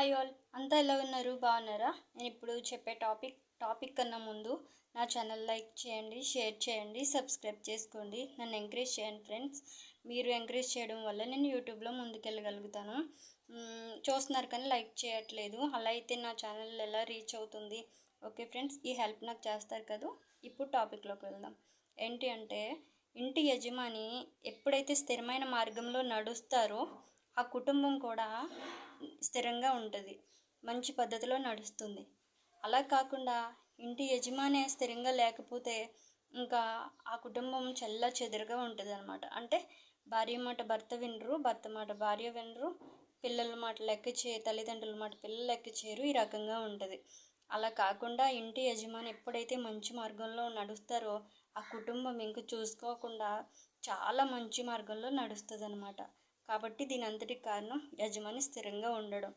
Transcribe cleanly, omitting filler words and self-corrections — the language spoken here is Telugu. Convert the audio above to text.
హాయ్ ఆల్, అంతా ఎలా ఉన్నారు? బాగున్నారా? నేను ఇప్పుడు చెప్పే టాపిక్ కన్నా ముందు నా ఛానల్ లైక్ చేయండి, షేర్ చేయండి, సబ్స్క్రైబ్ చేసుకోండి. నన్ను ఎంకరేజ్ చేయండి ఫ్రెండ్స్. మీరు ఎంకరేజ్ చేయడం వల్ల నేను యూట్యూబ్లో ముందుకెళ్ళగలుగుతాను. చూస్తున్నారు కానీ లైక్ చేయట్లేదు. అలా అయితే నా ఛానల్ ఎలా రీచ్ అవుతుంది? ఓకే ఫ్రెండ్స్, ఈ హెల్ప్ నాకు చేస్తారు కదా. ఇప్పుడు టాపిక్లోకి వెళ్దాం. ఏంటి అంటే, ఇంటి యజమాని ఎప్పుడైతే స్థిరమైన మార్గంలో నడుస్తారో ఆ కుటుంబం కూడా స్థిరంగా ఉంటుంది, మంచి పద్ధతిలో నడుస్తుంది. అలా కాకుండా ఇంటి యజమానే స్థిరంగా లేకపోతే ఇంకా ఆ కుటుంబం చెల్లా చెదురుగా ఉంటుంది అనమాట. అంటే భార్య మాట భర్త వినరు, భర్త మాట భార్య వినరు, పిల్లల మాట లెక్క తల్లిదండ్రుల మాట పిల్లలు లెక్క చేయరు. ఈ రకంగా ఉంటుంది. అలా కాకుండా ఇంటి యజమాని ఎప్పుడైతే మంచి మార్గంలో నడుస్తారో ఆ కుటుంబం ఇంక చూసుకోకుండా చాలా మంచి మార్గంలో నడుస్తుంది అనమాట. కాబట్టి దీని అంతటికి కారణం యజమాని స్థిరంగా ఉండడం.